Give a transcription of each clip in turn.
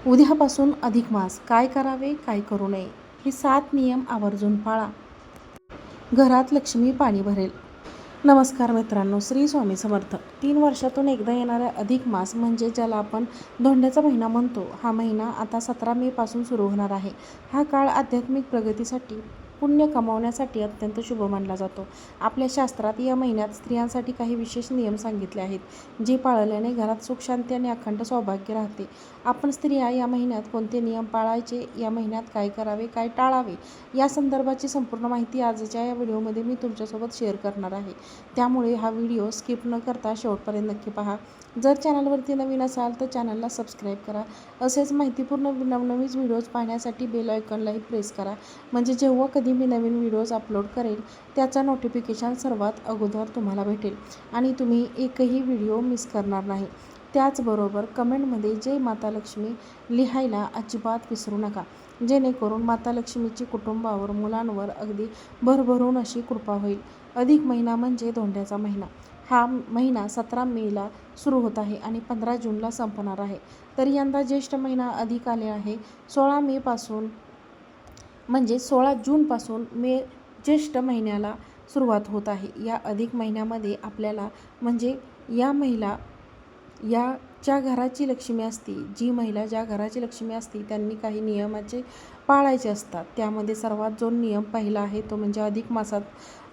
उद्यापासून अधिक मास. काय करावे, काय करू नये, हे 7 नियम आवर्जून पाळा. घरात लक्ष्मी पाणी भरेल. नमस्कार मित्रांनो, श्री स्वामी समर्थ. 3 वर्षातून एकदा येणारा अधिक मास म्हणजे ज्याला आपण धोंड्याचा महिना म्हणतो, हा महिना आता 17 मे पासून सुरू होणार आहे. हा काळ आध्यात्मिक प्रगतीसाठी, पुण्य कमावण्यासाठी अत्यंत शुभ मानला जातो. आपल्या शास्त्रात या महिन्यात स्त्रियांसाठी काही विशेष नियम सांगितले आहेत, जे पाळल्याने घरात सुख, शांती आणि अखंड सौभाग्य राहते. आपण स्त्रिया या महिन्यात कोणते नियम पाळायचे, या महिन्यात काय करावे, काय टाळावे, या संदर्भाची संपूर्ण माहिती आजच्या या व्हिडिओमध्ये मी तुमच्यासोबत शेअर करणार आहे. त्यामुळे हा व्हिडिओ स्किप न करता शेवटपर्यंत नक्की पहा. जर चॅनलवरती नवीन असाल तर चॅनलला सबस्क्राईब करा. असेच माहितीपूर्ण नवनवीन व्हिडिओज पाहण्यासाठी बेल आयकॉनलाही प्रेस करा, म्हणजे जेव्हा कधी मी नवीन व्हिडिओज अपलोड करेल त्याचा नोटिफिकेशन सर्वात अगोदर तुम्हाला भेटेल आणि तुम्ही एकही व्हिडिओ मिस करणार नाही. त्याचबरोबर कमेंटमध्ये जय माता लक्ष्मी लिहायला अजिबात विसरू नका, जेणेकरून माता लक्ष्मीची कुटुंबावर, मुलांवर अगदी भरभरून अशी कृपा होईल. अधिक महिना म्हणजे धोंड्याचा महिना. हा महिना 17 मेला सुरू होत आहे आणि 15 जूनला संपणार आहे. तर यंदा ज्येष्ठ महिना अधिक आले आहे. 16 मे पासून म्हणजे 16 जूनपासून ज्येष्ठ महिन्याला सुरुवात होत आहे. या अधिक महिन्यामध्ये आपल्याला म्हणजे ज्या घराची लक्ष्मी असते, जी महिला ज्या घराची लक्ष्मी असते त्यांनी काही नियमाचे पाळायचे असतात. त्यामध्ये सर्वात जो नियम पहिला आहे तो म्हणजे अधिक मासात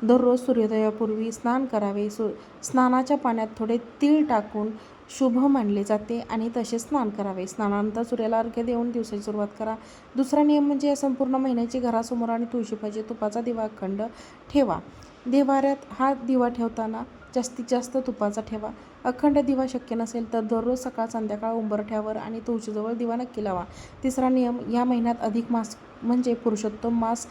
दररोज सूर्योदयापूर्वी स्नान करावे. स्नानाच्या पाण्यात थोडे तीळ टाकून शुभ मानले जाते आणि तसे स्नान करावे. स्नानानंतर सूर्याला अर्घ्य देऊन दिवसाची सुरुवात करा. दुसरा नियम म्हणजे या संपूर्ण महिन्याची घरासमोर आणि तुळशीपाशी तुपाचा दिवा अखंड ठेवा. देव्हाऱ्यात हा दिवा ठेवताना जास्तीत जास्त तुपाचा ठेवा. अखंड दिवा शक्य नसेल तर दररोज सकाळ संध्याकाळ उंबरठ्यावर आणि तुळशीजवळ दिवा नक्की लावा. तिसरा नियम, या महिन्यात अधिक मास म्हणजे पुरुषोत्तम मास.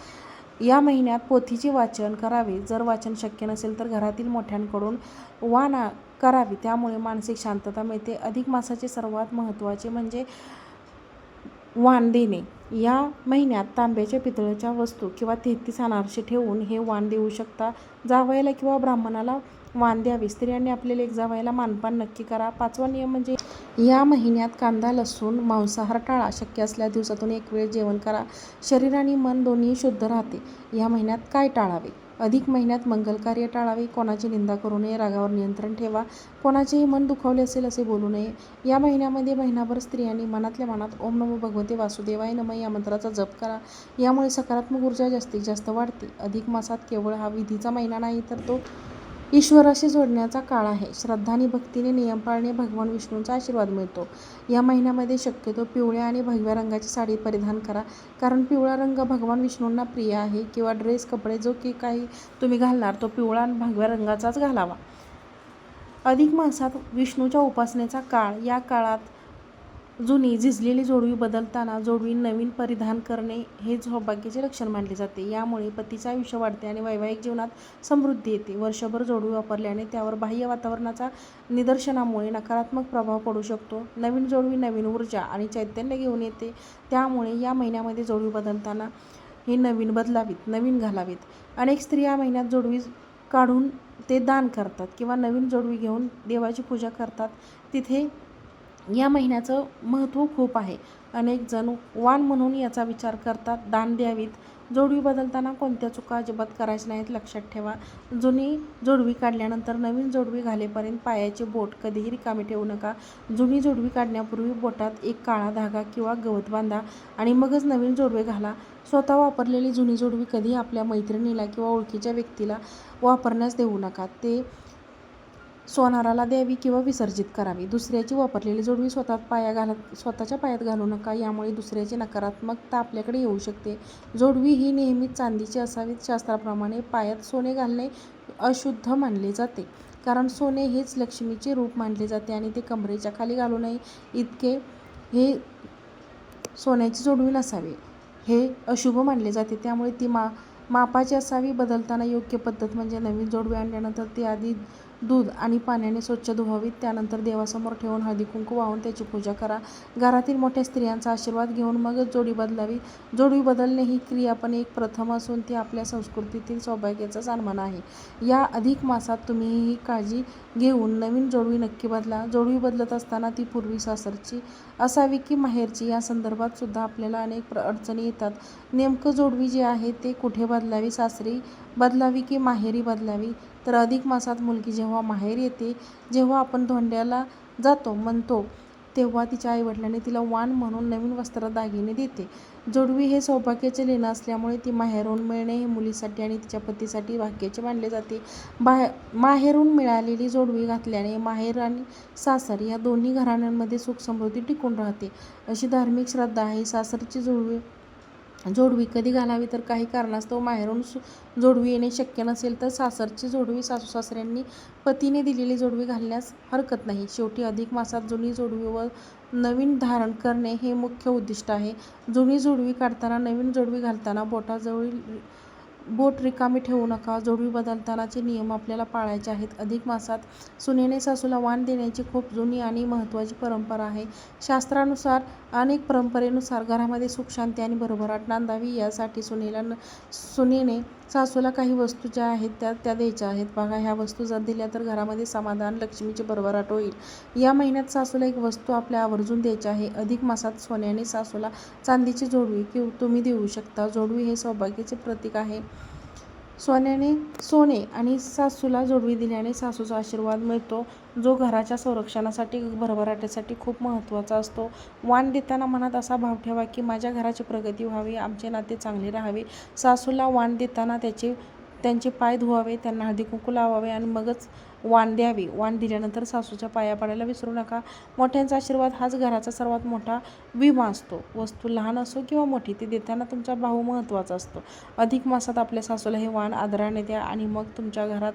या महिन्यात पोथीचे वाचन करावे. जर वाचन शक्य नसेल तर घरातील मोठ्यांकडून वाण करावी, त्यामुळे मानसिक शांतता मिळते. अधिक मासाचे सर्वात महत्त्वाचे म्हणजे वाण देणे. या महिन्यात तांब्याच्या, पितळेच्या वस्तू किंवा 33 अनारसे ठेवून हे वाण देऊ शकता. जावयाला किंवा ब्राह्मणाला वाण द्यावे. स्त्रियांनी आपले लेक जावयाला मानपान नक्की करा. 5वा नियम म्हणजे या महिन्यात कांदा, लसूण, मांसाहार टाळा. शक्य असल्यास दिवसातून एक वेळ जेवण करा. शरीर आणि मन दोन्ही शुद्ध राहते. या महिन्यात काय टाळावे? अधिक महिन्यात मंगलकार्य टाळावे. कोणाची निंदा करू नये. रागावर नियंत्रण ठेवा. कोणाचेही मन दुखावले असेल असे बोलू नये. या महिन्यामध्ये महिनाभर स्त्रियांनी मनातल्या मनात ओम नमो भगवते वासुदेवाय नमः या मंत्राचा जप करा. यामुळे सकारात्मक ऊर्जा जास्तीत जास्त वाढते. अधिक मासात केवळ हा विधीचा महिना नाही, तर तो ईश्वराशी जोडण्याचा काळ आहे. श्रद्धा आणि भक्तीने नियम पाळणे भगवान विष्णूंचा आशीर्वाद मिळतो. या महिन्यामध्ये शक्यतो पिवळ्या आणि भगव्या रंगाची साडी परिधान करा, कारण पिवळा रंग भगवान विष्णूंना प्रिय आहे. किंवा ड्रेस, कपडे जो की काही तुम्ही घालणार तो पिवळा आणि भगव्या रंगाचाच घालावा. अधिक मासात विष्णूच्या उपासनेचा काळ. या काळात जुनी झिजलेली जोडवी बदलताना जोडवी नवीन परिधान करणे हे सौभाग्याचे लक्षण मानले जाते. यामुळे पतीचे आयुष्य वाढते आणि वैवाहिक जीवनात समृद्धी येते. वर्षभर जोडवी वापरल्याने त्यावर बाह्य वातावरणाचा निदर्शनामुळे नकारात्मक प्रभाव पडू शकतो. नवीन जोडवी नवीन ऊर्जा आणि चैतन्य घेऊन येते. त्यामुळे या महिन्यामध्ये जोडवी बदलताना हे नवीन बदलावीत, नवीन घालावीत. अनेक स्त्रिया या महिन्यात जोडवी काढून ते दान करतात किंवा नवीन जोडवी घेऊन देवाची पूजा करतात. तिथे या महिन्याचं महत्त्व खूप आहे. अनेक जण वाण म्हणून याचा विचार करतात. दान द्यावीत. जोडवी बदलताना कोणत्या चुका अजिबात करायच्या नाहीत, लक्षात ठेवा. जुनी जोडवी काढल्यानंतर नवीन जोडवी घालेपर्यंत पायाचे बोट कधीही रिकामे ठेवू नका. जुनी जोडवी काढण्यापूर्वी बोटात एक काळा धागा किंवा गवत बांधा आणि मगच नवीन जोडवे घाला. स्वतः वापरलेली जुनी जोडवी कधीही आपल्या मैत्रिणीला किंवा ओळखीच्या व्यक्तीला वापरण्यास देऊ नका. ते सोनाराला द्यावी किंवा विसर्जित करावी. दुसऱ्याची वापरलेली जोडवी स्वतःच्या पायात घालू नका. यामुळे दुसऱ्याची नकारात्मकता आपल्याकडे येऊ शकते. जोडवी ही नेहमीच चांदीची असावी. शास्त्राप्रमाणे पायात सोने घालणे अशुद्ध मानले जाते, कारण सोने हेच लक्ष्मीचे रूप मानले जाते आणि ते कमरेच्या खाली घालू नये. हे सोन्याची जोडवी नसावी, हे अशुभ मानले जाते. त्यामुळे ती मापाची असावी. बदलताना योग्य पद्धत म्हणजे नवीन जोडवी आणल्यानंतर ती आधी दूध आणि पाण्याने स्वच्छ धुवावीत. त्यानंतर देवासमोर ठेवून हळदी कुंकू वाहून त्याची पूजा करा. घरातील मोठ्या स्त्रियांचा आशीर्वाद घेऊन मगच जोडी बदलावी. जोडी बदलणे ही क्रिया पण एक प्रथम असून ती आपल्या संस्कृतीतील सौभाग्याचा सन्मान आहे. या अधिक मासात तुम्ही ही काळजी घेऊन नवीन जोडवी नक्की बदला. जोडवी बदलत असताना ती पूर्वी सासरची असावी की माहेरची या संदर्भात सुद्धा आपल्याला अनेक अडचणी येतात. नेमकं जोडवी जे आहे ते कुठे बदलावी, सासरी बदलावी की माहेरी बदलावी? तर अधिक मासात मुलगी जेव्हा माहेर येते, जेव्हा आपण धोंड्याला जातो म्हणतो, तेव्हा तिच्या आईवडिलांनी तिला वाण म्हणून नवीन वस्त्र दागिने देते. जोडवी हे सौभाग्याचे लेणं असल्यामुळे ती माहेरून मिळणे हे मुलीसाठी आणि तिच्या पतीसाठी भाग्याचे मानले जाते. माहेरून मिळालेली जोडवी घातल्याने माहेर आणि सासर या दोन्ही घराण्यांमध्ये सुख समृद्धी टिकून राहते, अशी धार्मिक श्रद्धा आहे. सासरची जोडवी कधी घालावी? तर काही कारणास्तव माहेरून जोडवी येणे शक्य नसेल तर सासरची जोडवी सासू सासऱ्यांनी पतीने दिलेली जोडवी घालण्यास हरकत नाही. शेवटी अधिक मासात जुनी जोडवी व नवीन धारण करणे हे मुख्य उद्दिष्ट आहे. जुनी जोडवी काढताना, नवीन जोडवी घालताना बोटाजवळील बोट रिकामी ठेवू नका. जोडवी बदलतानाचे नियम आपल्याला पाळायचे आहेत. अधिक मासात सुनेने सासूला वाण देण्याची खूप जुनी आणि महत्त्वाची परंपरा आहे. शास्त्रानुसार अनेक परंपरेनुसार घरामध्ये सुख शांती आणि भरभराट नांदावी यासाठी सुनेने सासूला काही वस्तू ज्या आहेत त्या द्यायच्या आहेत. बघा, ह्या वस्तू जर दिल्या तर घरामध्ये समाधान, लक्ष्मीची भरभराट होईल. या महिन्यात सासूला एक वस्तू आपल्या आवर्जून द्यायची आहे. अधिक मासात सोन्याने सासूला चांदीची जोडवी तुम्ही देऊ शकता. जोडवी हे सौभाग्याचे प्रतीक आहे. सोने आणि सासूला जोडवी दिल्याने सासूचा आशीर्वाद मिळतो, जो घराच्या संरक्षणासाठी, भरभराटीसाठी खूप महत्त्वाचा असतो. वाण देताना मनात असा भाव ठेवा की माझ्या घराची प्रगती व्हावी, आमचे नाते चांगले राहावे. सासूला वाण देताना त्यांचे पाय धुवावे, त्यांना हळदी कुंकू लावावे आणि मगच वाण द्यावे. वाण दिल्यानंतर सासूच्या पाया पडायला विसरू नका. मोठ्यांचा आशीर्वाद हाच घराचा सर्वात मोठा विमा असतो. वस्तू लहान असो किंवा मोठी, ती देताना तुमचा भाव महत्त्वाचा असतो. अधिक मासात आपल्या सासूला हे वाण आदराने द्या आणि मग तुमच्या घरात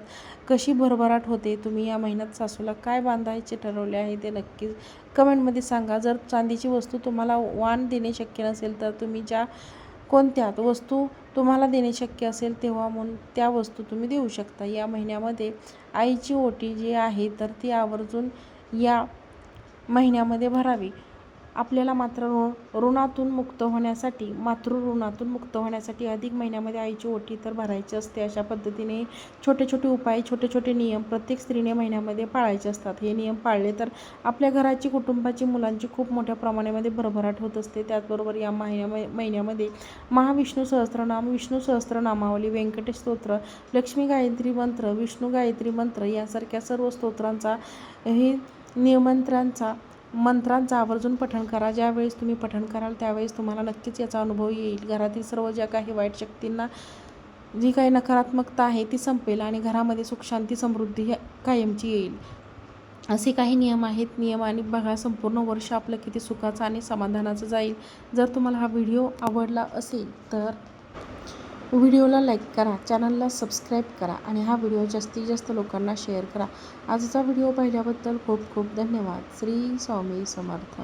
कशी भरभराट होते. तुम्ही या महिन्यात सासूला काय बांधायचे ठरवले आहे ते नक्की कमेंटमध्ये सांगा. जर चांदीची वस्तू तुम्हाला वाण देणे शक्य नसेल तर तुम्ही कोणत्या वस्तू तुम्हाला देणे शक्य असेल तेव्हा म्हणून त्या वस्तू तुम्ही देऊ शकता. या महिन्यामध्ये आईची ओटी जी आहे तर ती आवर्जून या महिन्यामध्ये भरावी. आपल्याला ऋणातून मुक्त होण्यासाठी अधिक महिन्यामध्ये आईची ओटी तर भरायची असते. अशा पद्धतीने छोटे छोटे उपाय, छोटे छोटे नियम प्रत्येक स्त्रीने महिन्यामध्ये पाळायचे असतात. हे नियम पाळले तर आपल्या घराची, कुटुंबाची, मुलांची खूप मोठ्या प्रमाणामध्ये भरभराट होत असते. त्याचबरोबर या महिन्यामध्ये महाविष्णू सहस्त्रनाम, विष्णू सहस्त्रनामावली, व्यंकटेश स्तोत्र, लक्ष्मी गायत्री मंत्र, विष्णू गायत्री मंत्र यासारख्या सर्व स्तोत्रांचा मंत्रांचा आवर्जून पठण करा. ज्यावेळेस तुम्ही पठण कराल त्यावेळेस तुम्हाला नक्कीच याचा अनुभव येईल. घरातील सर्व ज्या काही वाईट शक्तींना, जी काही नकारात्मकता आहे ती संपेल आणि घरामध्ये सुख शांती समृद्धी कायमची येईल. असे काही नियम आहेत. आणि बघा, संपूर्ण वर्ष आपलं किती सुखाचं आणि समाधानाचं जाईल. जर तुम्हाला हा व्हिडिओ आवडला असेल तर व्हिडिओला लाईक करा, चॅनलला सबस्क्राईब करा आणि हा व्हिडिओ जास्तीत जास्त लोकांना शेअर करा. आजचा व्हिडिओ पाहिल्याबद्दल खूप खूप धन्यवाद. श्री स्वामी समर्थ.